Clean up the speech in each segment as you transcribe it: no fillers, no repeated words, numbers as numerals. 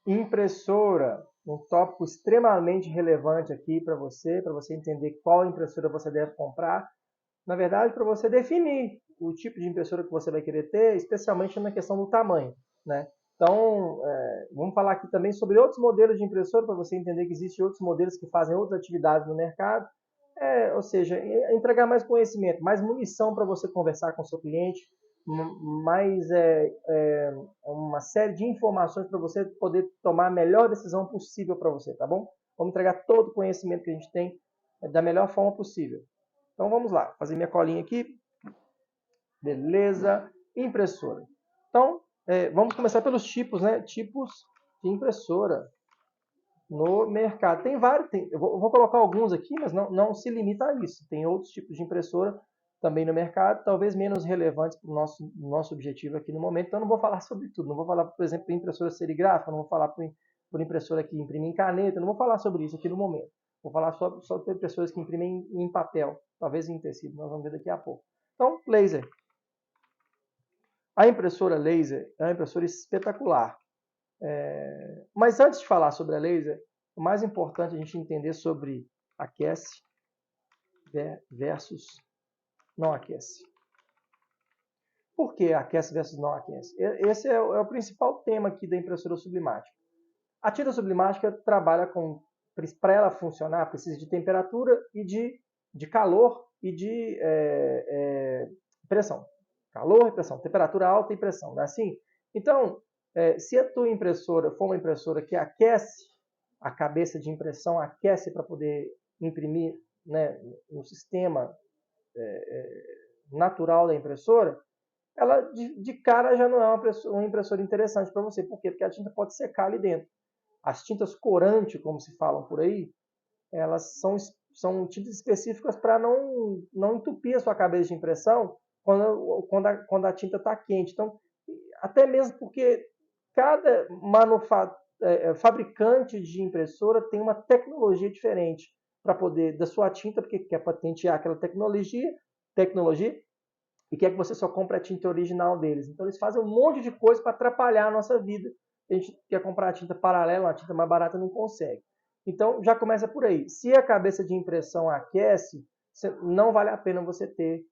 Impressora, um tópico extremamente relevante aqui para você entender qual impressora você deve comprar. Na verdade, para você definir o tipo de impressora que você vai querer ter, especialmente na questão do tamanho, né? Então, vamos falar aqui também sobre outros modelos de impressora, para você entender que existem outros modelos que fazem outras atividades no mercado. Ou seja, entregar mais conhecimento, mais munição para você conversar com o seu cliente, mais uma série de informações para você poder tomar a melhor decisão possível para você, tá bom? Vamos entregar todo o conhecimento que a gente tem da melhor forma possível. Então vamos lá, fazer minha colinha aqui. Beleza. Impressora. Então, vamos começar pelos tipos, né? Tipos de impressora no mercado. Tem vários, eu vou colocar alguns aqui, mas não se limita a isso. Tem outros tipos de impressora também no mercado, talvez menos relevantes para o nosso objetivo aqui no momento. Então, não vou falar sobre tudo. Não vou falar, por exemplo, por impressora serigráfica, não vou falar por impressora que imprime em caneta, não vou falar sobre isso aqui no momento. Vou falar só sobre impressoras que imprimem em papel, talvez em tecido, nós vamos ver daqui a pouco. Então, laser. A impressora laser é uma impressora espetacular. Mas antes de falar sobre a laser, o mais importante é a gente entender sobre aquece versus não aquece. Por que aquece versus não aquece? Esse é o principal tema aqui da impressora sublimática. A tinta sublimática trabalha com, para ela funcionar, precisa de temperatura e de calor e de pressão. Calor e pressão, temperatura alta e pressão, não é assim? Então, se a tua impressora for uma impressora que aquece, a cabeça de impressão aquece para poder imprimir, né, no sistema natural da impressora, ela de cara já não é uma impressora interessante para você. Por quê? Porque a tinta pode secar ali dentro. As tintas corante, como se falam por aí, elas são tintas específicas para não entupir a sua cabeça de impressão quando a tinta está quente. Então, até mesmo porque cada fabricante de impressora tem uma tecnologia diferente para poder, da sua tinta, porque quer patentear aquela tecnologia e quer que você só compre a tinta original deles. Então, eles fazem um monte de coisa para atrapalhar a nossa vida. A gente quer comprar a tinta paralela, uma tinta mais barata, não consegue. Então, já começa por aí. Se a cabeça de impressão aquece, não vale a pena você ter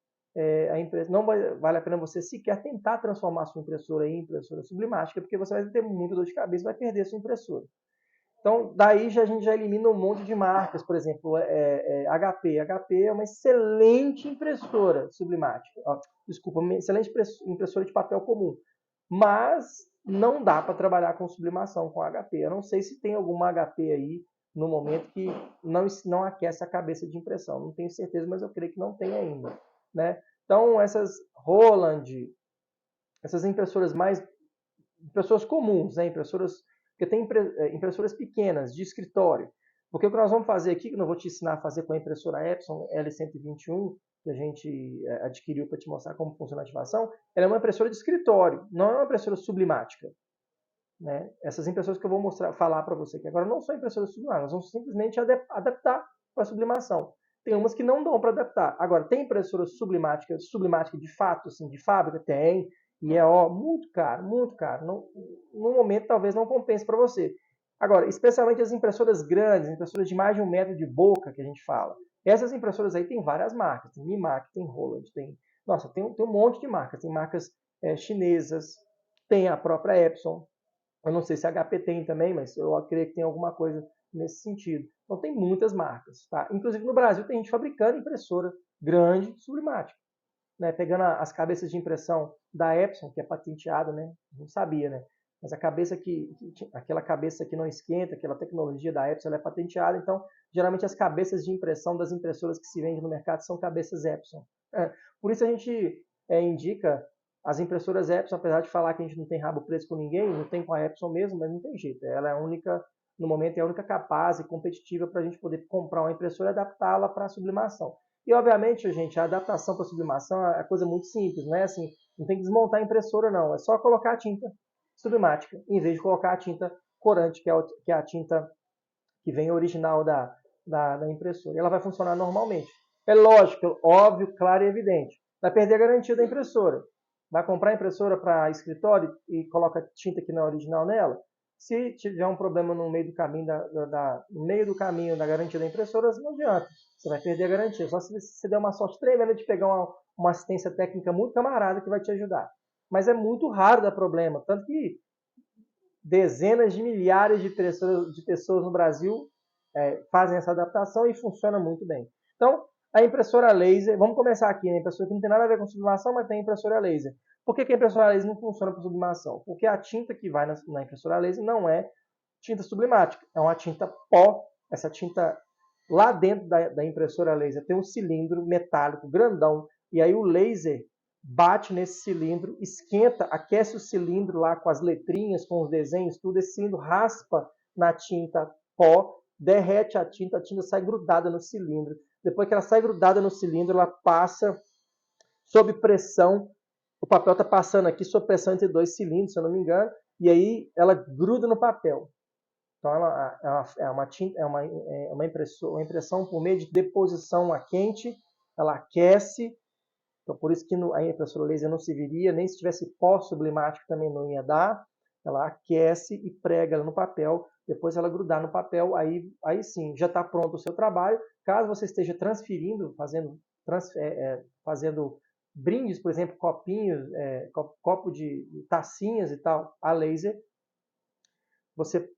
a impressão, não vale a pena você sequer tentar transformar a sua impressora em impressora sublimática, porque você vai ter muita dor de cabeça e vai perder a sua impressora. Então, daí a gente já elimina um monte de marcas, por exemplo, HP. HP é uma excelente impressora sublimática. Desculpa, uma excelente impressora de papel comum. Mas não dá para trabalhar com sublimação com HP. Eu não sei se tem alguma HP aí no momento que não aquece a cabeça de impressão. Não tenho certeza, mas eu creio que não tem ainda. Né? Então, essas Roland, essas impressoras impressoras comuns, né? Porque tem impressoras pequenas, de escritório. Porque o que nós vamos fazer aqui, que eu não vou te ensinar a fazer com a impressora Epson L121, que a gente adquiriu para te mostrar como funciona a ativação, ela é uma impressora de escritório, não é uma impressora sublimática. Né? Essas impressoras que eu vou falar para você aqui agora não são impressoras sublimáticas, nós vamos simplesmente adaptar para a sublimação. Tem umas que não dão para adaptar. Agora, tem impressora sublimática de fato, assim, de fábrica? Tem. E é muito caro, muito caro. No momento, talvez não compense para você. Agora, especialmente as impressoras grandes, impressoras de mais de 1 metro de boca, que a gente fala. Essas impressoras aí tem várias marcas. Tem Mimac, tem Roland, tem um monte de marcas. Tem marcas chinesas, tem a própria Epson. Eu não sei se a HP tem também, mas eu creio que tem alguma coisa nesse sentido. Então tem muitas marcas. Tá? Inclusive no Brasil tem gente fabricando impressora grande sublimática. Né? Pegando as cabeças de impressão da Epson, que é patenteada, né? Não sabia, né? Mas aquela cabeça que não esquenta, aquela tecnologia da Epson, ela é patenteada. Então, geralmente as cabeças de impressão das impressoras que se vendem no mercado são cabeças Epson. Por isso a gente indica as impressoras Epson, apesar de falar que a gente não tem rabo preso com ninguém, não tem com a Epson mesmo, mas não tem jeito. Ela é a única, no momento, é a única capaz e competitiva para a gente poder comprar uma impressora e adaptá-la para a sublimação. E, obviamente, gente, a adaptação para a sublimação é coisa muito simples, não é assim, não tem que desmontar a impressora, não. É só colocar a tinta sublimática, em vez de colocar a tinta corante, que é a tinta que vem original da impressora. E ela vai funcionar normalmente. É lógico, óbvio, claro e evidente. Vai perder a garantia da impressora. Vai comprar a impressora para escritório e coloca tinta que não é original nela? Se tiver um problema no meio do caminho no meio do caminho da garantia da impressora, não adianta. Você vai perder a garantia. Só se você der uma sorte tremenda de pegar uma assistência técnica muito camarada que vai te ajudar. Mas é muito raro dar problema. Tanto que dezenas de milhares de pessoas no Brasil fazem essa adaptação e funciona muito bem. Então, a impressora laser, vamos começar aqui, né? A impressora que não tem nada a ver com sublimação, mas tem impressora laser. Por que a impressora laser não funciona para sublimação? Porque a tinta que vai na impressora laser não é tinta sublimática, é uma tinta pó. Essa tinta lá dentro da impressora laser tem um cilindro metálico grandão, e aí o laser bate nesse cilindro, esquenta, aquece o cilindro lá com as letrinhas, com os desenhos, tudo. Esse cilindro raspa na tinta pó, derrete a tinta sai grudada no cilindro. Depois que ela sai grudada no cilindro, ela passa sob pressão. O papel está passando aqui sob pressão entre dois cilindros, se eu não me engano, e aí ela gruda no papel. Então é uma impressão por meio de deposição a quente, ela aquece. Então, por isso que a impressora laser não serviria, nem se tivesse pó sublimático também não ia dar. Ela aquece e prega ela no papel, depois ela grudar no papel, aí sim, já está pronto o seu trabalho. Caso você esteja transferindo, fazendo brindes, por exemplo, copinhos, copo de tacinhas e tal, a laser, você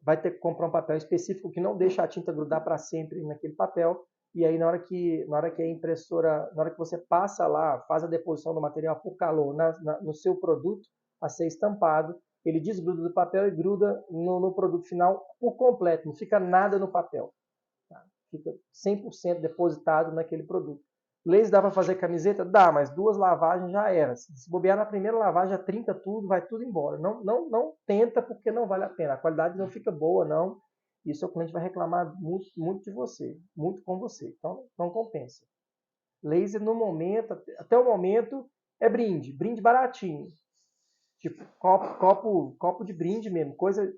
vai ter que comprar um papel específico que não deixa a tinta grudar para sempre naquele papel. E aí, na hora que a impressora, na hora que você passa lá, faz a deposição do material por calor no seu produto a ser estampado, ele desgruda do papel e gruda no produto final por completo, não fica nada no papel. Tá? Fica 100% depositado naquele produto. Laser dá para fazer camiseta? Dá, mas 2 lavagens já era. Se bobear na primeira lavagem, já trinca tudo, vai tudo embora. Não tenta, porque não vale a pena. A qualidade não fica boa, não. E o seu cliente vai reclamar muito, muito de você, muito com você. Então, não compensa. Laser, no momento, até o momento, é brinde baratinho. Tipo, copo de brinde mesmo, coisa...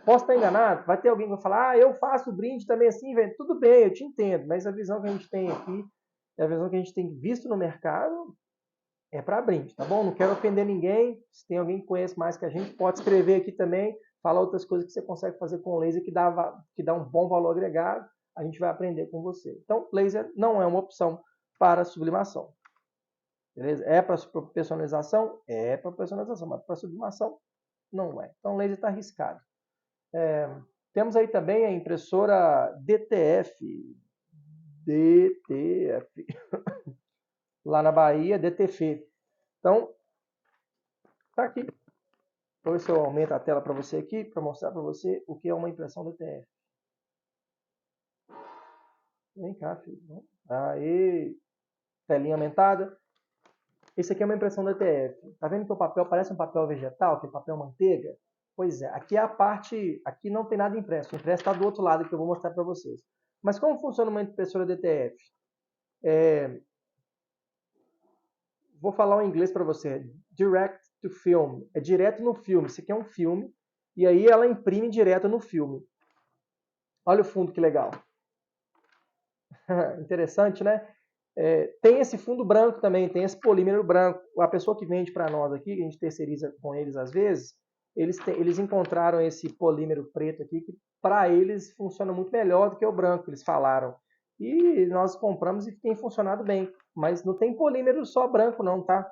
posso estar enganado? Vai ter alguém que vai falar, eu faço brinde também assim, velho. Tudo bem, eu te entendo, mas a visão que a gente tem aqui, a visão que a gente tem visto no mercado, é para brinde, tá bom? Não quero ofender ninguém. Se tem alguém que conhece mais que a gente, pode escrever aqui também, falar outras coisas que você consegue fazer com laser que dá um bom valor agregado. A gente vai aprender com você. Então, laser não é uma opção para sublimação. Beleza? É para personalização? É para personalização, mas para sublimação não é. Então, laser está arriscado. Temos aí também a impressora DTF. Lá na Bahia, DTF. Então, tá aqui. Vou ver se eu aumento a tela para você aqui, para mostrar para você o que é uma impressão DTF. Vem cá, filho. Aí, telinha aumentada. Esse aqui é uma impressão DTF. Tá vendo que o papel parece um papel vegetal, que é papel manteiga? Pois é, aqui é a parte, aqui não tem nada impresso. O impresso está do outro lado que eu vou mostrar para vocês. Mas como funciona uma impressora DTF? Vou falar em inglês para você. Direct to film. É direto no filme. Isso aqui é um filme. E aí ela imprime direto no filme. Olha o fundo que legal. Interessante, né? Tem esse fundo branco também, tem esse polímero branco. A pessoa que vende para nós aqui, que a gente terceiriza com eles às vezes, eles encontraram esse polímero preto aqui, que para eles funciona muito melhor do que o branco, eles falaram. E nós compramos e tem funcionado bem. Mas não tem polímero só branco não, tá?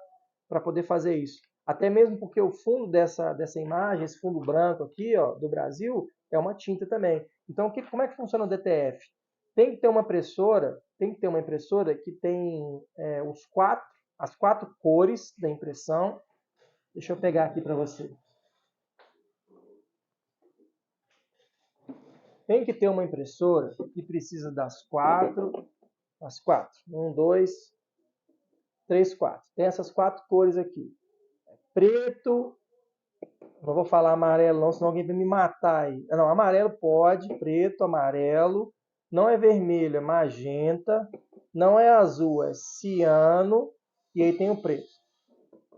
Para poder fazer isso. Até mesmo porque o fundo dessa imagem, esse fundo branco aqui, ó, do Brasil, é uma tinta também. Então, como é que funciona o DTF? Tem que ter uma impressora que tem as 4 cores da impressão. Deixa eu pegar aqui para você. Tem que ter uma impressora que precisa das 4. 1, 2, 3, 4. Tem essas 4 cores aqui. Preto, não vou falar amarelo não, senão alguém vai me matar aí. Não, amarelo pode, preto, amarelo. Não é vermelho, é magenta. Não é azul, é ciano. E aí tem o preto.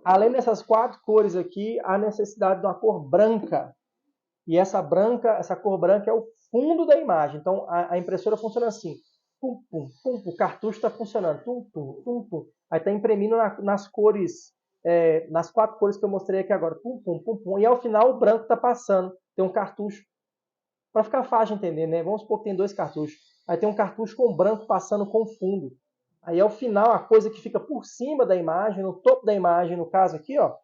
Além dessas 4 cores aqui, há necessidade de uma cor branca. E essa cor branca é o fundo da imagem. Então a impressora funciona assim. Pum, pum, pum, o cartucho está funcionando. Tum, tum, tum, tum. Aí está imprimindo nas cores nas 4 cores que eu mostrei aqui agora. Pum, pum, pum, pum. E ao final o branco está passando. Tem um cartucho. Para ficar fácil de entender, né? Vamos supor que tem 2 cartuchos. Aí tem um cartucho com branco passando com fundo. Aí ao final a coisa que fica por cima da imagem, no topo da imagem, no caso aqui, ó,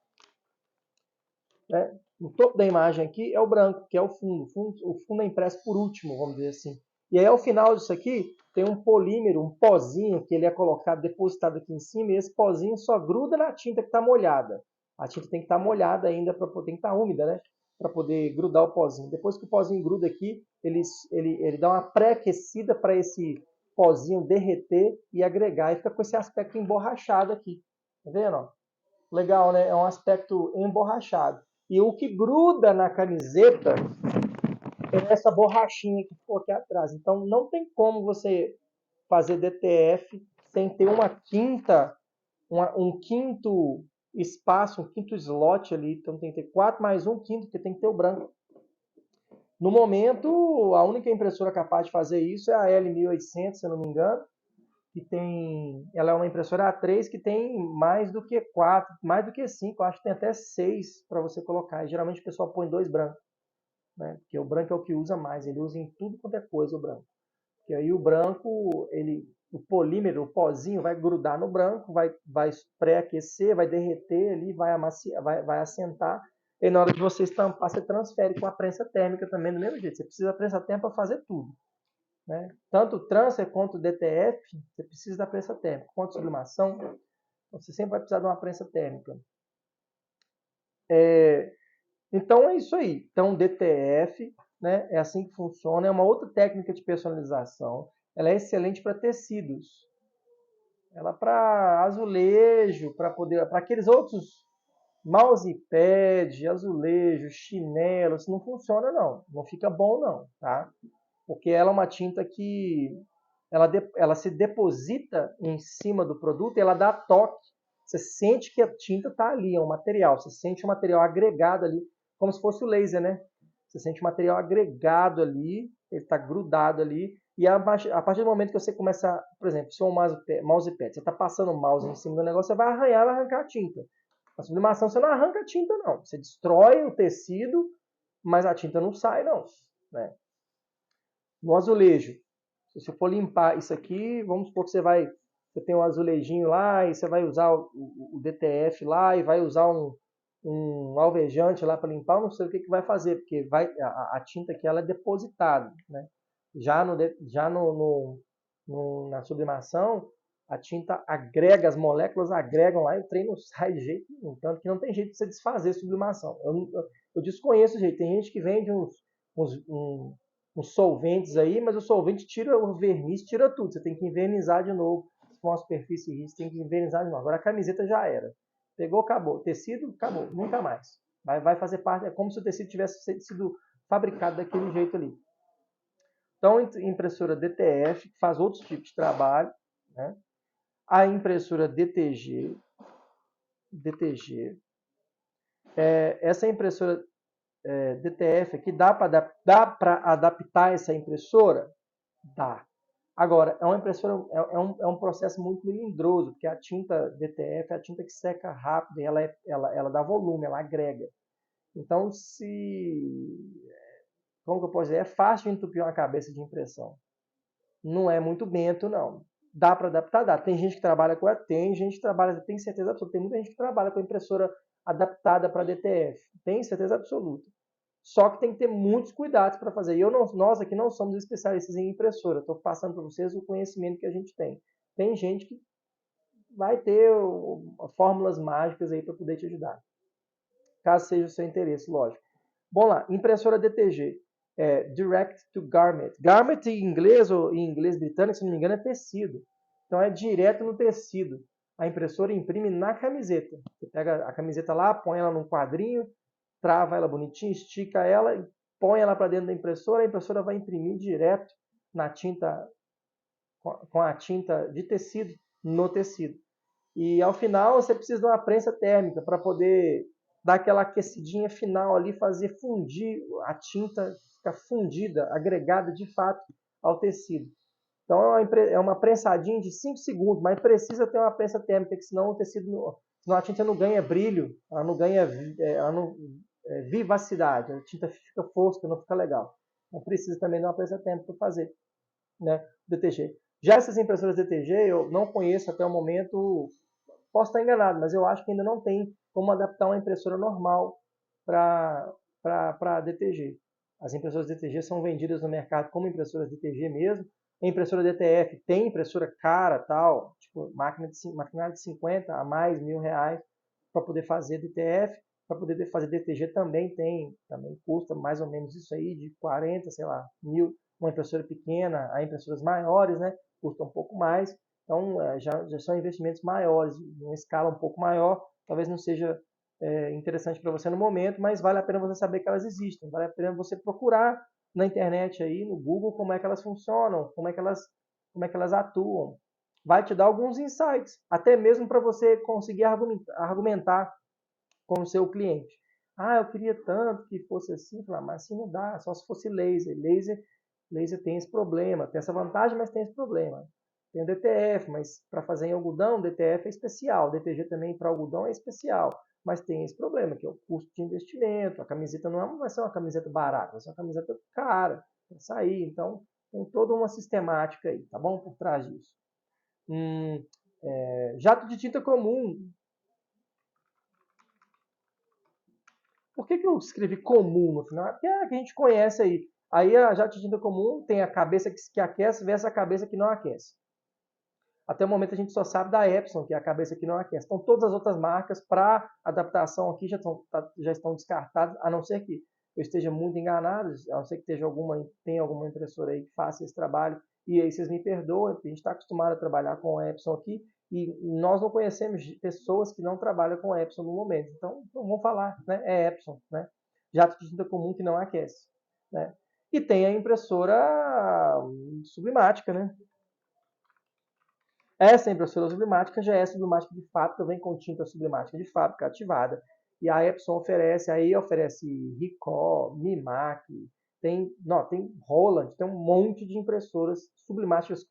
né? No topo da imagem aqui é o branco, que é o fundo. O fundo é impresso por último, vamos dizer assim. E aí ao final disso aqui tem um polímero, um pozinho que ele é colocado, depositado aqui em cima, e esse pozinho só gruda na tinta que está molhada. A tinta tem que estar molhada ainda, tem que estar úmida, né? Para poder grudar o pozinho. Depois que o pozinho gruda aqui, ele dá uma pré-aquecida para esse pozinho derreter e agregar, e fica com esse aspecto emborrachado aqui. Tá vendo? Legal, né? É um aspecto emborrachado. E o que gruda na camiseta é essa borrachinha que ficou aqui atrás. Então não tem como você fazer DTF sem ter um quinto espaço, um quinto slot ali. Então tem que ter 4 mais um quinto, porque tem que ter o branco. No momento, a única impressora capaz de fazer isso é a L1800, se eu não me engano, ela é uma impressora A3 que tem mais do que 4, mais do que 5, acho que tem até 6 para você colocar. E geralmente o pessoal põe 2 brancos, né? Porque o branco é o que usa mais, ele usa em tudo quanto é coisa o branco. Porque aí o branco, o polímero, o pozinho vai grudar no branco, vai pré-aquecer, vai derreter ali, vai amaciar, vai assentar. E na hora de você estampar, você transfere com a prensa térmica também do mesmo jeito. Você precisa da prensa térmica para fazer tudo. Né? Tanto o transfer quanto o DTF, você precisa da prensa térmica. Quanto sublimação, você sempre vai precisar de uma prensa térmica. Então é isso aí. Então DTF, né, é assim que funciona. É uma outra técnica de personalização. Ela é excelente para tecidos. Ela para azulejo, para aqueles outros mousepad, azulejo, chinelo, isso não funciona não. Não fica bom não, tá? Porque ela é uma tinta que ela se deposita em cima do produto e ela dá toque. Você sente que a tinta está ali, é um material. Você sente o material agregado ali, como se fosse o laser, né? Você sente o material agregado ali, ele está grudado ali. E a partir do momento que você começa, por exemplo, se for um mousepad, você está passando o mouse em cima do negócio, você vai arranhar, vai arrancar a tinta. A sublimação você não arranca a tinta, não. Você destrói o tecido, mas a tinta não sai, não. Né? No azulejo, se você for limpar isso aqui, vamos supor que você tem um azulejinho lá e você vai usar o DTF lá e vai usar um alvejante lá para limpar, eu não sei o que vai fazer, porque a tinta aqui ela é depositada. Né? Já na sublimação, a tinta agrega, as moléculas agregam lá e o trem não sai de jeito nenhum. Tanto que não tem jeito de você desfazer sublimação. Eu desconheço o jeito. Tem gente que vende uns solventes aí, mas o solvente tira o verniz, tira tudo. Você tem que invernizar de novo. Se for uma superfície rígida, tem que invernizar de novo. Agora a camiseta já era. Pegou, acabou. Tecido, acabou. Nunca mais. Vai fazer parte, é como se o tecido tivesse sido fabricado daquele jeito ali. Então, impressora DTF faz outros tipos de trabalho. Né? A impressora DTG. Essa impressora DTF aqui, dá para adaptar essa impressora? Dá. Agora, é uma impressora, é um processo muito melindroso, porque a tinta DTF é a tinta que seca rápido, e ela dá volume, ela agrega. Então, como que eu posso dizer? É fácil de entupir uma cabeça de impressão. Não é muito bento, não. Dá para adaptar? Dá. Tem gente que trabalha com ela, tem gente que trabalha, tem certeza absoluta, tem muita gente que trabalha com a impressora adaptada para DTF. Tem certeza absoluta. Só que tem que ter muitos cuidados para fazer. E nós aqui não somos especialistas em impressora. Estou passando para vocês o conhecimento que a gente tem. Tem gente que vai ter fórmulas mágicas aí para poder te ajudar. Caso seja o seu interesse, lógico. Bom lá, impressora DTG. Direct to Garment. Garment em inglês ou em inglês britânico, se não me engano, é tecido. Então é direto no tecido. A impressora imprime na camiseta. Você pega a camiseta lá, põe ela num quadrinho, trava ela bonitinho, estica ela e põe ela para dentro da impressora. A impressora vai imprimir direto na tinta, com a tinta de tecido no tecido. E ao final você precisa de uma prensa térmica para poder dar aquela aquecidinha final ali, fazer fundir a tinta, ficar fundida, agregada de fato ao tecido. Então é uma prensadinha de 5 segundos, mas precisa ter uma prensa térmica, porque senão o tecido senão a tinta não ganha brilho, ela não ganha vivacidade, a tinta fica fosca, não fica legal. Então precisa também dar uma presta-tempo para fazer, né, DTG. Já essas impressoras DTG eu não conheço até o momento, posso estar enganado, mas eu acho que ainda não tem como adaptar uma impressora normal para DTG. As impressoras DTG são vendidas no mercado como impressoras DTG mesmo. A impressora DTF tem impressora cara, tal, tipo maquinário de 50 a mais R$ 1.000 para poder fazer DTF. Para poder fazer DTG também também custa mais ou menos isso aí, de 40, sei lá, mil. Uma impressora pequena, há impressoras maiores, né? Custa um pouco mais. Então, já são investimentos maiores, em uma escala um pouco maior. Talvez não seja interessante para você no momento, mas vale a pena você saber que elas existem. Vale a pena você procurar na internet aí, no Google, como é que elas funcionam, como é que elas atuam. Vai te dar alguns insights, até mesmo para você conseguir argumentar com o seu cliente. Ah, eu queria tanto que fosse assim, mas assim não dá, só se fosse laser. Laser tem esse problema, tem essa vantagem, mas tem esse problema. Tem o DTF, mas para fazer em algodão, o DTF é especial. O DTG também para algodão é especial. Mas tem esse problema, que é o custo de investimento. A camiseta não vai ser uma camiseta barata, vai ser uma camiseta cara para sair. Então, tem toda uma sistemática aí, tá bom? Por trás disso. Jato de tinta comum. Por que eu escrevi comum no final? Porque é a que a gente conhece aí. Aí a jato de tinta comum tem a cabeça que aquece versus a cabeça que não aquece. Até o momento a gente só sabe da Epson, que é a cabeça que não aquece. Então todas as outras marcas para adaptação aqui já estão descartadas, a não ser que eu esteja muito enganado, a não ser que tenha alguma impressora aí que faça esse trabalho. E aí vocês me perdoem, porque a gente está acostumado a trabalhar com a Epson aqui e nós não conhecemos pessoas que não trabalham com a Epson no momento. Então vamos falar, né? É Epson, né? Jato de tinta comum que não aquece, né? E tem a impressora sublimática, né? Essa impressora sublimática já é sublimática de fábrica, vem com tinta sublimática de fábrica ativada. E a Epson oferece Ricoh, Mimac, tem Roland, tem um monte de impressoras sublimáticas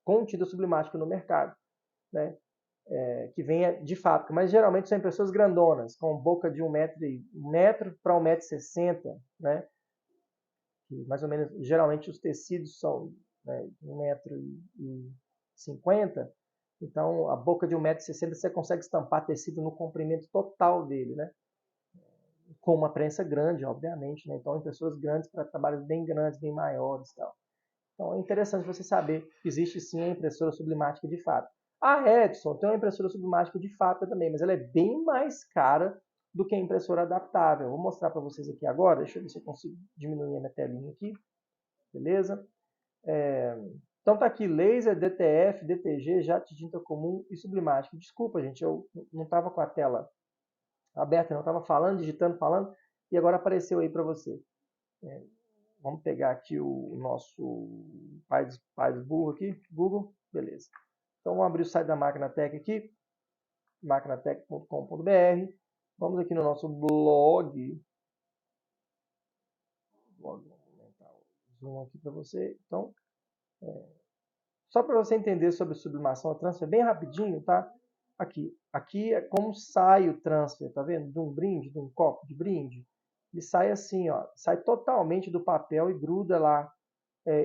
com tinta sublimática no mercado, né? Que vem de fábrica, mas geralmente são impressoras grandonas, com boca de 1 metro para 1,60 m, né? Que mais ou menos, geralmente os tecidos são, né, 1,50 m. Então, a boca de 1,60 m você consegue estampar tecido no comprimento total dele, né? Com uma prensa grande, obviamente, né? Então, impressoras grandes para trabalhos bem grandes, bem maiores e tal. Então, é interessante você saber que existe sim a impressora sublimática de fábrica. A Epson tem uma impressora sublimática de fábrica também, mas ela é bem mais cara do que a impressora adaptável. Vou mostrar para vocês aqui agora. Deixa eu ver se eu consigo diminuir a minha telinha aqui. Beleza? Então tá aqui, laser, DTF, DTG, jato de tinta comum e sublimática. Desculpa, gente, eu não estava com a tela aberta, não estava falando, digitando, falando, e agora apareceu aí para você. Vamos pegar aqui o nosso Paz Burro aqui, Google, beleza. Então vamos abrir o site da MaquinaTech aqui, maquinatech.com.br. Vamos aqui no nosso blog. Vou aumentar o zoom aqui para você. Então, só para você entender sobre sublimação ou transfer, bem rapidinho, tá? Aqui é como sai o transfer, tá vendo? De um brinde, de um copo de brinde. Ele sai assim, ó, sai totalmente do papel e gruda lá.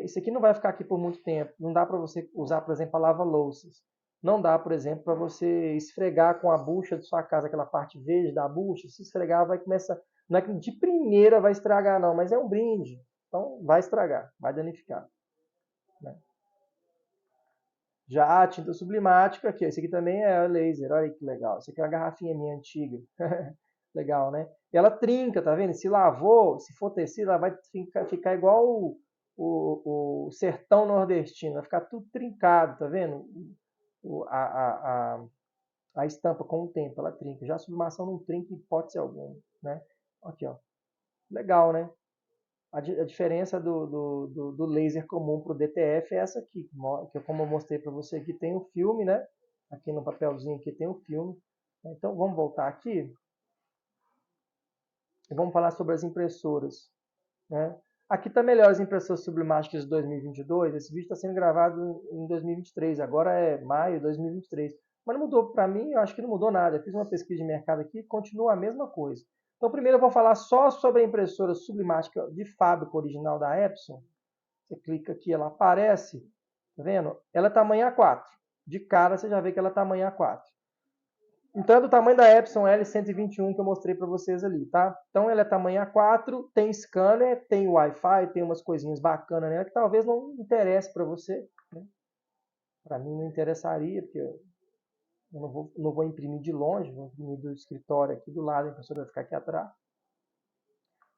Isso aqui não vai ficar aqui por muito tempo. Não dá para você usar, por exemplo, a lava-louças. Não dá, por exemplo, para você esfregar com a bucha de sua casa, aquela parte verde da bucha. Se esfregar, vai começar. Não é que de primeira vai estragar, não, mas é um brinde. Então, vai estragar, vai danificar. Né? Já a tinta sublimática, aqui, esse aqui também é laser, olha que legal. Essa aqui é uma garrafinha minha antiga. Legal, né? E ela trinca, tá vendo? Se lavou, se for tecido, ela vai ficar igual o sertão nordestino, vai ficar tudo trincado, tá vendo? A estampa com o tempo, ela trinca. Já a sublimação não trinca em hipótese alguma, né? Aqui, ó. Legal, né? A diferença do laser comum para o DTF é essa aqui, que como eu mostrei para você aqui, tem o filme, né? Aqui no papelzinho aqui tem o filme. Então vamos voltar aqui e vamos falar sobre as impressoras, né? Aqui está melhor as impressoras sublimáticas de 2022. Esse vídeo está sendo gravado em 2023, agora é maio de 2023. Mas não mudou para mim, eu acho que não mudou nada. Eu fiz uma pesquisa de mercado aqui, continua a mesma coisa. Então, primeiro eu vou falar só sobre a impressora sublimática de fábrica original da Epson. Você clica aqui, ela aparece, tá vendo? Ela é tamanho A4. De cara você já vê que ela é tamanho A4. Então é do tamanho da Epson L121 que eu mostrei para vocês ali, tá? Então ela é tamanho A4, tem scanner, tem Wi-Fi, tem umas coisinhas bacanas nela que talvez não interesse para você, né? Para mim não interessaria, porque eu não vou imprimir de longe, vou imprimir do escritório aqui do lado, a impressora vai ficar aqui atrás.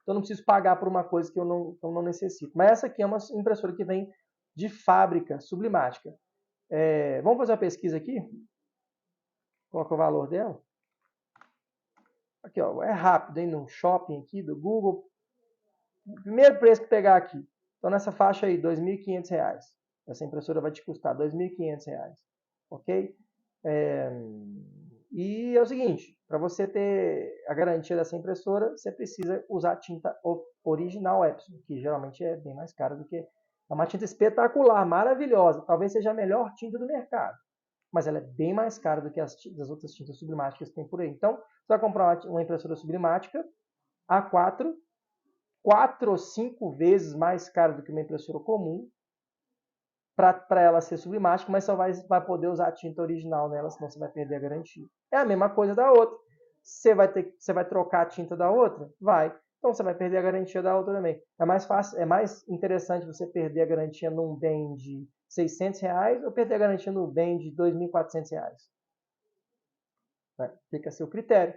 Então não preciso pagar por uma coisa que eu não necessito. Mas essa aqui é uma impressora que vem de fábrica, sublimática. Vamos fazer uma pesquisa aqui? Qual que é o valor dela? Aqui, ó, é rápido, hein? No shopping aqui do Google. O primeiro preço que pegar aqui. Então nessa faixa aí, R$ 2.500. Essa impressora vai te custar R$ 2.500. Ok? E é o seguinte, para você ter a garantia dessa impressora, você precisa usar tinta original Epson, que geralmente é bem mais cara do que... É uma tinta espetacular, maravilhosa. Talvez seja a melhor tinta do mercado. Mas ela é bem mais cara do que as outras tintas sublimáticas que tem por aí. Então, você vai comprar uma impressora sublimática A4, 4 ou 5 vezes mais cara do que uma impressora comum, para ela ser sublimática, mas só vai poder usar a tinta original nela, senão você vai perder a garantia. É a mesma coisa da outra. Você vai trocar a tinta da outra? Vai. Então você vai perder a garantia da outra também. É mais fácil, é mais interessante você perder a garantia num bem de R$ 600 ou perder a garantia num bem de R$ 2.400. Né? Fica a seu critério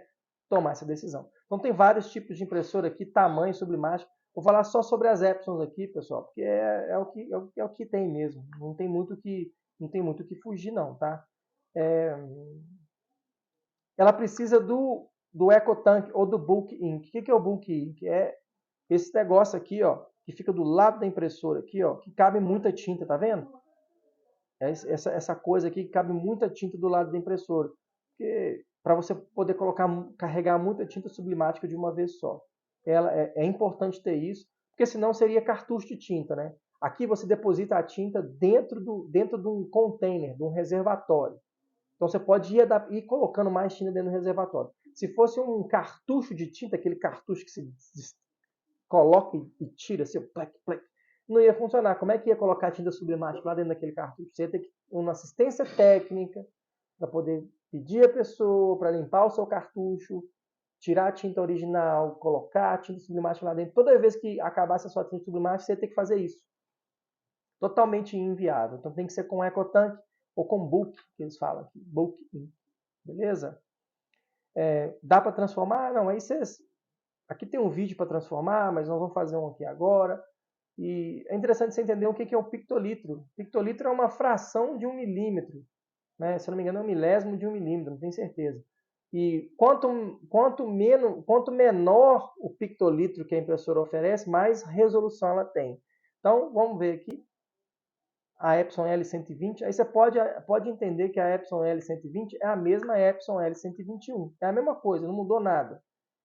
tomar essa decisão. Então tem vários tipos de impressora aqui, tamanho, sublimática. Vou falar só sobre as Epsons aqui, pessoal, porque é o que tem mesmo. Não tem muito que fugir, não, tá? Ela precisa do EcoTank ou do Bulk Ink. O que é o Bulk Ink? É esse negócio aqui, ó, que fica do lado da impressora aqui, ó, que cabe muita tinta, tá vendo? Essa coisa aqui que cabe muita tinta do lado da impressora. Para você poder carregar muita tinta sublimática de uma vez só. É importante ter isso, porque senão seria cartucho de tinta, né? Aqui você deposita a tinta dentro de um container, de um reservatório. Então você pode ir colocando mais tinta dentro do reservatório. Se fosse um cartucho de tinta, aquele cartucho que se coloca e tira, assim, plec, plec, não ia funcionar. Como é que ia colocar tinta sublimática lá dentro daquele cartucho? Você ia ter uma assistência técnica para poder pedir a pessoa para limpar o seu cartucho, tirar a tinta original, colocar a tinta sublimática lá dentro. Toda vez que acabasse a sua tinta sublimática, você ia ter que fazer isso. Totalmente inviável. Então tem que ser com EcoTank ou com Bulk, que eles falam aqui. Bulk Ink. Beleza? Dá para transformar? Não, aí vocês... Aqui tem um vídeo para transformar, mas nós vamos fazer um aqui agora. E é interessante você entender o que é o pictolitro. Pictolitro é uma fração de 1 milímetro. Né? Se eu não me engano, é um milésimo de 1 milímetro, não tenho certeza. E quanto menor o pictolitro que a impressora oferece, mais resolução ela tem. Então, vamos ver aqui. A Epson L120. Aí você pode entender que a Epson L120 é a mesma Epson L121. É a mesma coisa, não mudou nada.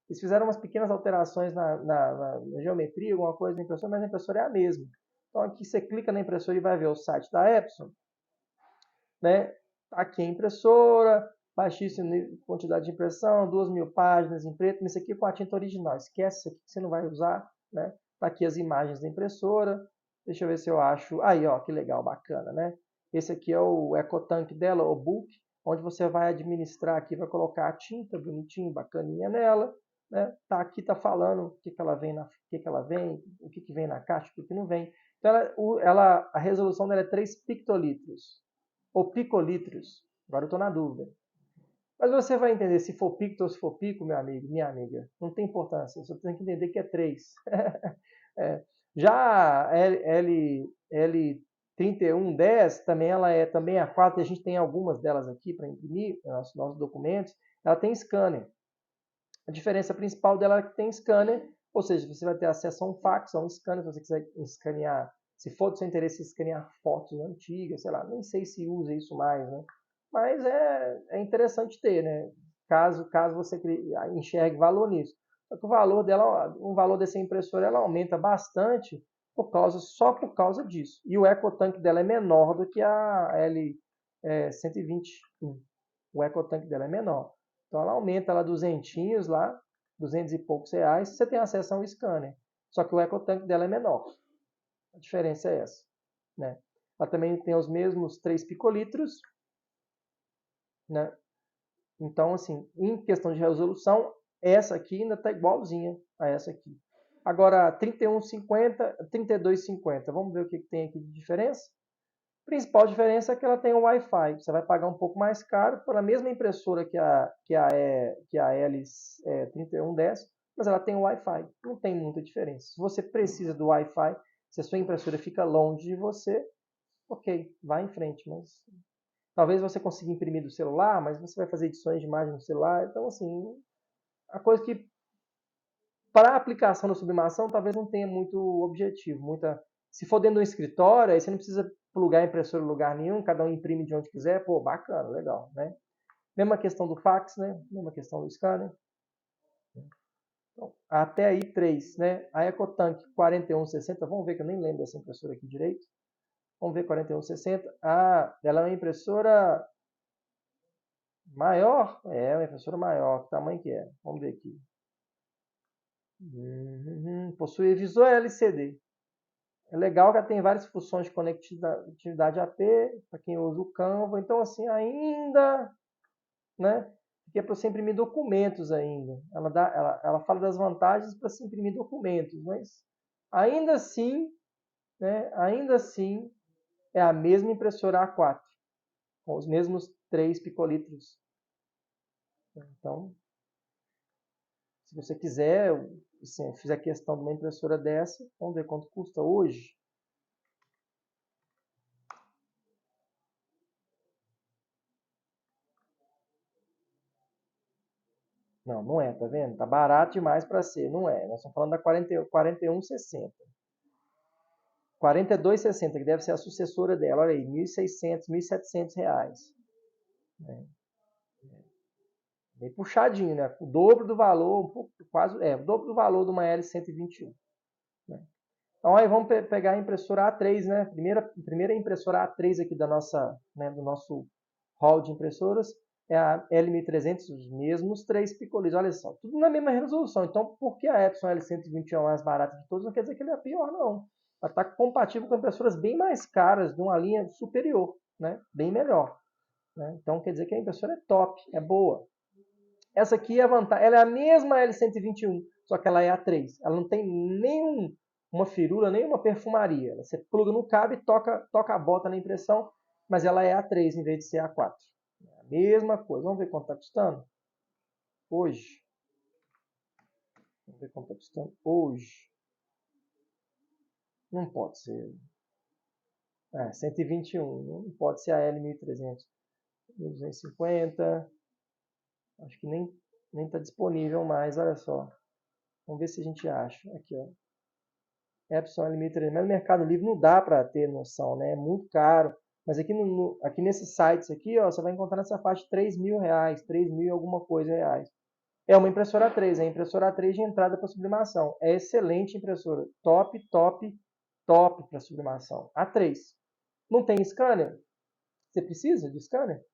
Eles fizeram umas pequenas alterações na geometria, alguma coisa na impressora, mas a impressora é a mesma. Então aqui você clica na impressora e vai ver o site da Epson. Né? Aqui a impressora, baixíssima quantidade de impressão, 2.000 páginas em preto, mas isso aqui é com a tinta original. Esquece isso aqui que você não vai usar. Né? Tá aqui as imagens da impressora. Deixa eu ver se eu acho. Aí, ó, que legal, bacana, né? Esse aqui é o EcoTank dela, o Bulk, onde você vai administrar aqui, vai colocar a tinta bonitinho, bacaninha nela. Né? Tá, aqui tá falando o que ela vem, o que vem na caixa, o que não vem. Então a resolução dela é 3 pictolitros ou picolitros. Agora eu estou na dúvida. Mas você vai entender se for picto ou se for pico, meu amigo, minha amiga. Não tem importância. Você tem que entender que é 3. Já a L3110 também ela é também a 4. A gente tem algumas delas aqui para imprimir nossos documentos. Ela tem scanner. A diferença principal dela é que tem scanner, ou seja, você vai ter acesso a um fax, a um scanner, se você quiser escanear, se for do seu interesse escanear fotos antigas, sei lá, nem sei se usa isso mais, né? Mas é interessante ter, né? Caso você enxergue valor nisso. Só que o valor dela, o valor dessa impressora, ela aumenta bastante só por causa disso. E o EcoTank dela é menor do que a L120. O EcoTank dela é menor. Então ela aumenta lá duzentinhos lá, 200 e poucos reais, você tem acesso a um scanner. Só que o EcoTank dela é menor. A diferença é essa, né? Ela também tem os mesmos 3 picolitros, né? Então, assim, em questão de resolução, essa aqui ainda está igualzinha a essa aqui. Agora, 3150, 3250, vamos ver o que tem aqui de diferença? A principal diferença é que ela tem o Wi-Fi. Você vai pagar um pouco mais caro pela mesma impressora que a L3110, mas ela tem o Wi-Fi. Não tem muita diferença. Se você precisa do Wi-Fi, se a sua impressora fica longe de você, ok, vá em frente. Mas talvez você consiga imprimir do celular, mas você vai fazer edições de imagem no celular. Então, assim, a coisa que para a aplicação da sublimação talvez não tenha muito objetivo. Se for dentro de um escritório, aí você não precisa plugar a impressora em lugar nenhum, cada um imprime de onde quiser, pô, bacana, legal, né? Mesma questão do fax, né? Mesma questão do scanner. Então, até aí 3, né? A EcoTank 4160, vamos ver que eu nem lembro dessa impressora aqui direito. Vamos ver 4160. Ah, ela é uma impressora maior? É, uma impressora maior. Que tamanho que é? Vamos ver aqui. Possui visor LCD. É legal que ela tem várias funções de conectividade AP, para quem usa o Canva. Então, assim, ainda, né? Porque é para você imprimir documentos ainda. Ela fala das vantagens para se imprimir documentos, mas ainda assim, né? Ainda assim, é a mesma impressora A4, com os mesmos 3 picolitros. Então, se você quiser, assim, fizer questão de uma impressora dessa, vamos ver quanto custa hoje. Não, não é, tá vendo? Tá barato demais para ser, não é. Nós estamos falando da 4160. 4260, que deve ser a sucessora dela. Olha aí, 1.600, 1.700 reais. Né? Bem puxadinho, né? O dobro do valor, um pouco, quase, o dobro do valor de uma L121. Né? Então aí vamos pegar a impressora A3, né? Primeira impressora A3 aqui né, do nosso hall de impressoras é a L1300, os mesmos 3 picolins. Olha só, tudo na mesma resolução. Então, por que a Epson L121 é a mais barata de todos? Não quer dizer que ele é pior, não. Ela está compatível com impressoras bem mais caras, de uma linha superior, né? Bem melhor. Né? Então, quer dizer que a impressora é top, é boa. Essa aqui é a vantagem. Ela é a mesma L121, só que ela é A3. Ela não tem nenhuma firula, nenhuma perfumaria. Você pluga no cabo e toca a bota na impressão, mas ela é A3 em vez de ser A4. É a mesma coisa. Vamos ver quanto está custando? Hoje. Vamos ver quanto está custando hoje. Não pode ser. 121. Não pode ser a L1300. 1250. Acho que nem está disponível mais. Olha só. Vamos ver se a gente acha. Aqui, ó. Epson L1300. Mas no Mercado Livre não dá para ter noção, né? É muito caro. Mas aqui nesses sites aqui, ó, você vai encontrar nessa faixa de 3 mil reais, 3 mil e alguma coisa reais. É uma impressora A3, é a impressora A3 de entrada para sublimação. É excelente impressora. Top, top, top para sublimação. A3. Não tem scanner? Você precisa de scanner?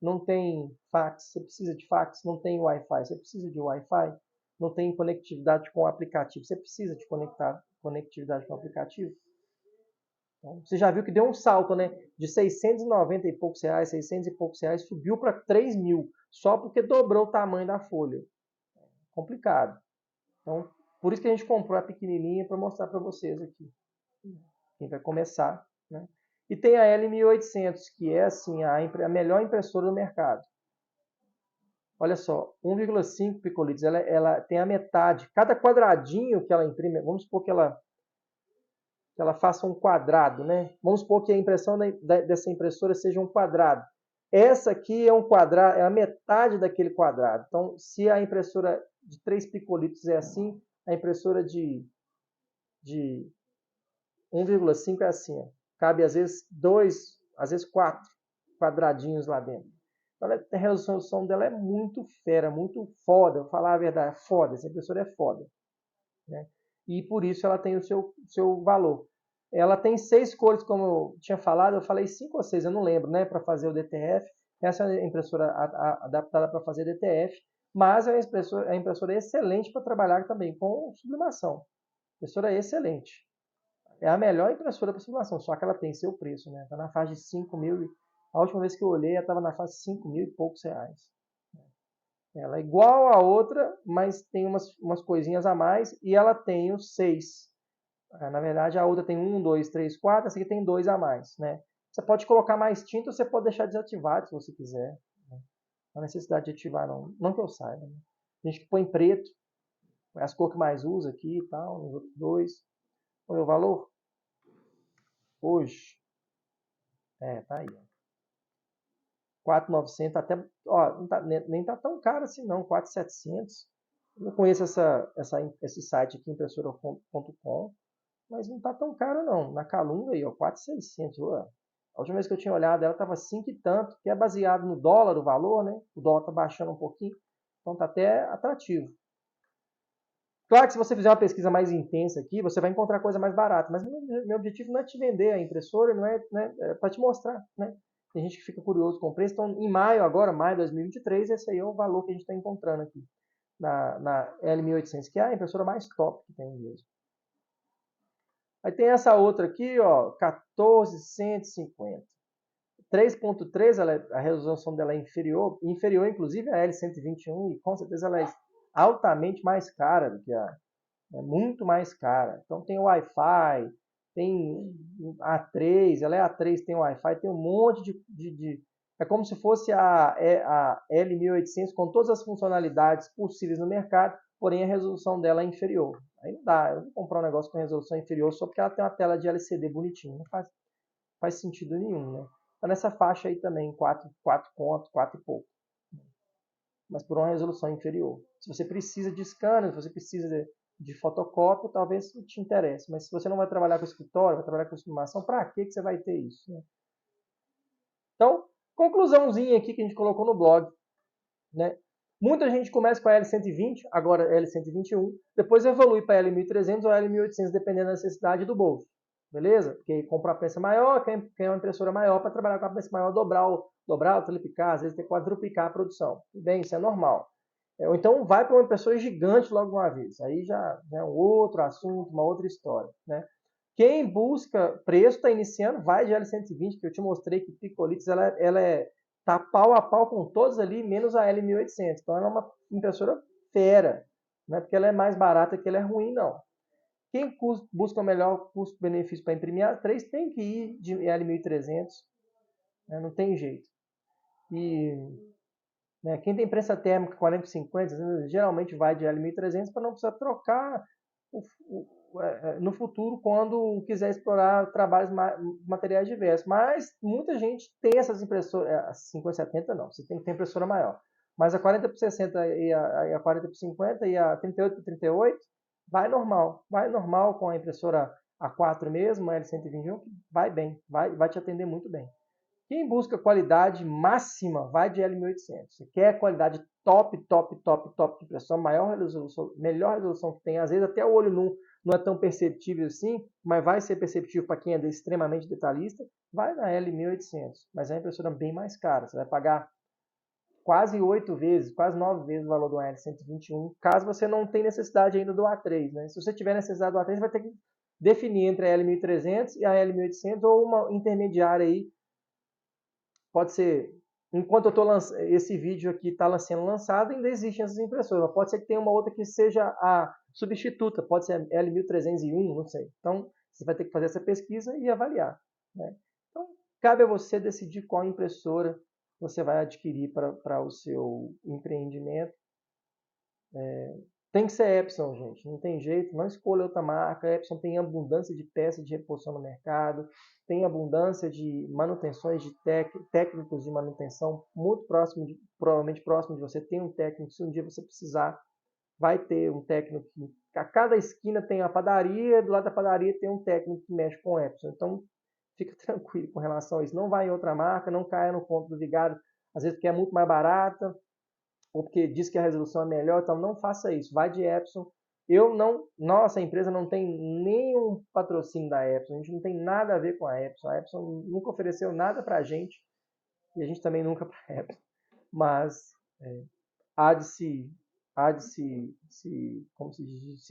Não tem fax? Você precisa de fax? Não tem Wi-Fi? Você precisa de Wi-Fi? Não tem conectividade com o aplicativo? Você precisa de conectividade com o aplicativo? Então, você já viu que deu um salto, né? De 690 e poucos reais, 600 e poucos reais, subiu para 3 mil, só porque dobrou o tamanho da folha. Complicado. Então, por isso que a gente comprou a pequenininha para mostrar para vocês aqui. Quem vai começar, né? E tem a L1800, que é assim a melhor impressora do mercado. Olha só, 1,5 picolitros, ela tem a metade. Cada quadradinho que ela imprime, vamos supor que ela faça um quadrado, né? Vamos supor que a impressão dessa impressora seja um quadrado. Essa aqui é um quadrado, é a metade daquele quadrado. Então, se a impressora de 3 picolitros é assim, a impressora de 1,5 é assim, ó. Cabe às vezes 2, às vezes 4 quadradinhos lá dentro. Então, a resolução dela é muito fera, muito foda. Vou falar a verdade, é foda. Essa impressora é foda. Né? E por isso ela tem o seu valor. Ela tem 6 cores, como eu tinha falado, eu falei 5 ou 6, eu não lembro, né, para fazer o DTF. Essa é a impressora adaptada para fazer DTF, mas é uma impressora excelente para trabalhar também com sublimação. Impressora excelente. É a melhor impressora para sublimação, só que ela tem seu preço, né? Está na faixa de 5 mil. A última vez que eu olhei, ela estava na faixa de 5 mil e poucos reais. Ela é igual a outra, mas tem umas coisinhas a mais e ela tem os 6. Na verdade, a outra tem 1, 2, 3, 4, essa aqui tem 2 a mais, né? Você pode colocar mais tinta ou você pode deixar desativado se você quiser. Né? Não há necessidade de ativar, não. Não que eu saiba. Né? Tem gente que põe preto, é as cores que mais usa aqui e tal, os outros dois. Olha o valor? Hoje, tá aí. 4.900, até, ó, não tá, nem tá tão caro assim não, 4.700. Eu não conheço esse site aqui, impressora.com, mas não tá tão caro não. Na Calunga aí, ó, 4.600. A última vez que eu tinha olhado, ela tava 5 e tanto, que é baseado no dólar o valor, né? O dólar tá baixando um pouquinho, então tá até atrativo. Claro que se você fizer uma pesquisa mais intensa aqui, você vai encontrar coisa mais barata, mas meu objetivo não é te vender a impressora, não é, né, é para te mostrar, né? Tem gente que fica curioso com o preço, então em maio agora, maio de 2023, esse aí é o valor que a gente está encontrando aqui na L1800, que é a impressora mais top que tem mesmo. Aí tem essa outra aqui, ó, 14.150. 3.3, a resolução dela é inferior inclusive a L121, e com certeza ela é altamente mais cara do que é muito mais cara. Então tem Wi-Fi, tem A3, ela é A3, tem Wi-Fi, tem um monte é como se fosse a L1800 com todas as funcionalidades possíveis no mercado, porém a resolução dela é inferior. Aí não dá, eu vou comprar um negócio com resolução inferior só porque ela tem uma tela de LCD bonitinha, não faz sentido nenhum, né? Tá nessa faixa aí também, 4 conto, 4 e pouco. Mas por uma resolução inferior. Se você precisa de scanner, se você precisa de fotocópia, talvez te interesse. Mas se você não vai trabalhar com escritório, vai trabalhar com sublimação, para que você vai ter isso? Né? Então, conclusãozinha aqui que a gente colocou no blog. Né? Muita gente começa com a L120, agora L121, depois evolui para L1300 ou L1800, dependendo da necessidade do bolso. Beleza? Porque comprar a peça maior, quer uma impressora maior para trabalhar com a peça maior, dobrar, triplicar, às vezes ter quadruplicar a produção. Bem, isso é normal. Ou então vai para uma impressora gigante logo uma vez. Aí já é um outro assunto, uma outra história. Né? Quem busca preço, está iniciando, vai de L120, que eu te mostrei que Picolitz ela tá pau a pau com todos ali, menos a L1800. Então ela é uma impressora fera. Não é porque ela é mais barata que ela é ruim, não. Quem busca o melhor custo-benefício para imprimir A3 tem que ir de L1300. Né? Não tem jeito. E né, quem tem prensa térmica 4050, geralmente vai de L1300 para não precisar trocar no futuro quando quiser explorar trabalhos materiais diversos. Mas muita gente tem essas impressoras, a 5070 não, você tem que ter impressora maior. Mas a 40x60 e a 40x50 e a 38x38 vai normal com a impressora A4 mesmo, a L121, vai bem, vai te atender muito bem. Quem busca qualidade máxima vai de L1800. Você quer qualidade top de impressão, melhor resolução que tem. Às vezes até o olho não é tão perceptível assim, mas vai ser perceptível para quem é extremamente detalhista. Vai na L1800, mas é uma impressora bem mais cara. Você vai pagar quase 8 vezes, quase 9 vezes o valor do L121, caso você não tenha necessidade ainda do A3. Né? Se você tiver necessidade do A3, você vai ter que definir entre a L1300 e a L1800 ou uma intermediária aí. Pode ser, enquanto eu estou esse vídeo aqui está sendo lançado, ainda existem essas impressoras. Mas pode ser que tenha uma outra que seja a substituta, pode ser a L1301, não sei. Então, você vai ter que fazer essa pesquisa e avaliar. Né? Então, cabe a você decidir qual impressora você vai adquirir para o seu empreendimento. Tem que ser Epson, gente. Não tem jeito. Não escolha outra marca. A Epson tem abundância de peças de reposição no mercado. Tem abundância de manutenções de técnicos de manutenção muito provavelmente próximo de você. Tem um técnico. Se um dia você precisar, vai ter um técnico que a cada esquina tem a padaria. Do lado da padaria tem um técnico que mexe com Epson. Então, fica tranquilo com relação a isso. Não vai em outra marca. Não caia no conto do vigário. Às vezes porque é muito mais barata, ou porque diz que a resolução é melhor, então não faça isso. Vai de Epson. Nossa empresa não tem nenhum patrocínio da Epson, a gente não tem nada a ver com a Epson nunca ofereceu nada pra gente e a gente também nunca para a Epson, mas há de se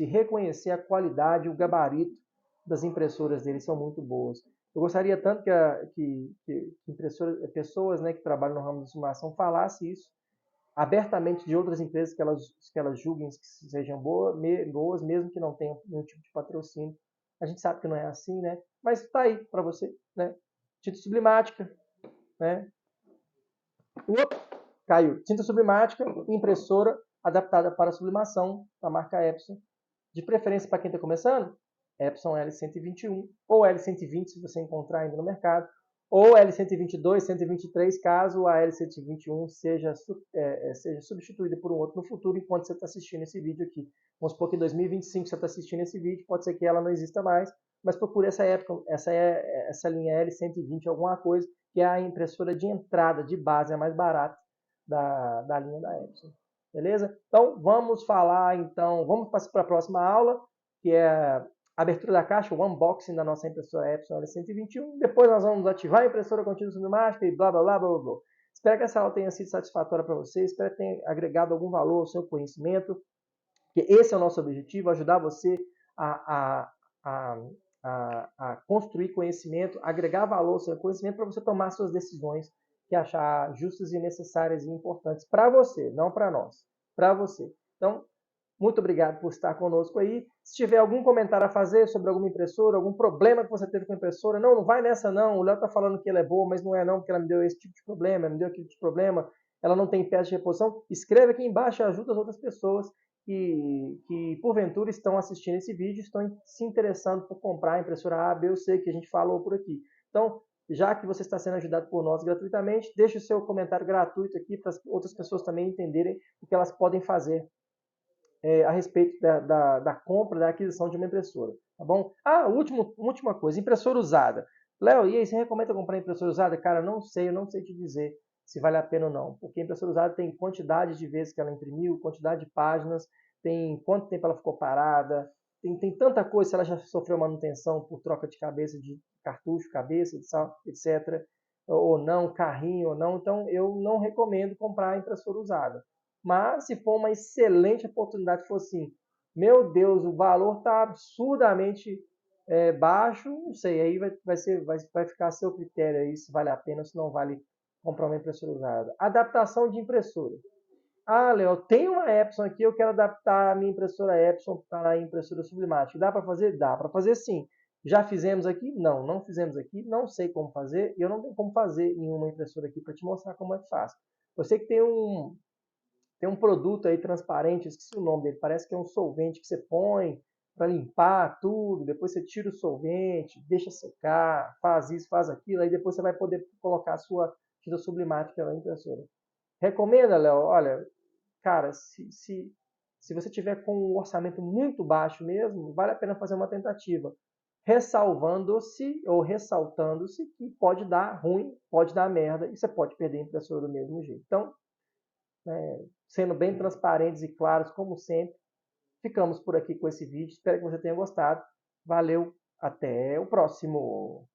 reconhecer a qualidade, o gabarito das impressoras deles são muito boas. Eu gostaria tanto que pessoas, né, que trabalham no ramo da simulação falassem isso abertamente de outras empresas que elas julguem que sejam boas, mesmo que não tenham nenhum tipo de patrocínio. A gente sabe que não é assim, né? Mas está aí para você, né? Tinta sublimática, né? Caiu. Tinta sublimática, impressora adaptada para sublimação, da marca Epson. De preferência para quem está começando, Epson L121 ou L120 se você encontrar ainda no mercado, ou L122, 123 caso a L121 seja substituída por um outro no futuro enquanto você está assistindo esse vídeo aqui. Vamos supor que em 2025 você está assistindo esse vídeo, pode ser que ela não exista mais, mas procure essa linha L120 alguma coisa, que é a impressora de entrada, de base, a mais barata da linha da Epson. Beleza? Então, vamos para a próxima aula, que é a abertura da caixa, o unboxing da nossa impressora Epson L121. Depois nós vamos ativar a impressora contínua sublimática e blá, blá, blá, blá, blá. Espero que essa aula tenha sido satisfatória para você, espero que tenha agregado algum valor ao seu conhecimento, que esse é o nosso objetivo, ajudar você a construir conhecimento, agregar valor ao seu conhecimento para você tomar suas decisões que achar justas e necessárias e importantes para você, não para nós, para você. Então, muito obrigado por estar conosco aí. Se tiver algum comentário a fazer sobre alguma impressora, algum problema que você teve com a impressora, não vai nessa não, o Léo está falando que ela é boa, mas não é não, porque ela me deu esse tipo de problema, me deu aquele tipo de problema, ela não tem peça de reposição, escreve aqui embaixo e ajuda as outras pessoas que porventura estão assistindo esse vídeo, estão se interessando por comprar a impressora A, B ou C, que a gente falou por aqui. Então, já que você está sendo ajudado por nós gratuitamente, deixe o seu comentário gratuito aqui para as outras pessoas também entenderem o que elas podem fazer a respeito da compra, da aquisição de uma impressora, tá bom? Última coisa, impressora usada. Léo, e aí, você recomenda comprar impressora usada? Cara, eu não sei te dizer se vale a pena ou não, porque a impressora usada tem quantidade de vezes que ela imprimiu, quantidade de páginas, tem quanto tempo ela ficou parada, tem tanta coisa, se ela já sofreu manutenção por troca de cabeça, de cartucho, cabeça, etc., ou não, carrinho ou não, então eu não recomendo comprar a impressora usada. Mas se for uma excelente oportunidade, for assim, meu Deus, o valor está absurdamente baixo, não sei, aí vai ficar a seu critério aí se vale a pena ou se não vale comprar uma impressora usada. Adaptação de impressora. Ah, Léo, tem uma Epson aqui, eu quero adaptar a minha impressora Epson para a impressora sublimática. Dá para fazer? Dá para fazer sim. Já fizemos aqui? Não, não fizemos aqui, não sei como fazer, e eu não tenho como fazer em uma impressora aqui para te mostrar como é que faz. Eu sei que tem um produto aí transparente, esqueci o nome dele, parece que é um solvente que você põe para limpar tudo, depois você tira o solvente, deixa secar, faz isso, faz aquilo, aí depois você vai poder colocar a sua tinta sublimática na impressora. Recomenda, Léo? Olha, cara, se você tiver com um orçamento muito baixo mesmo, vale a pena fazer uma tentativa, ressalvando-se ou ressaltando-se que pode dar ruim, pode dar merda e você pode perder a impressora do mesmo jeito. Então, sendo bem transparentes e claros, como sempre, ficamos por aqui com esse vídeo. Espero que você tenha gostado. Valeu, até o próximo!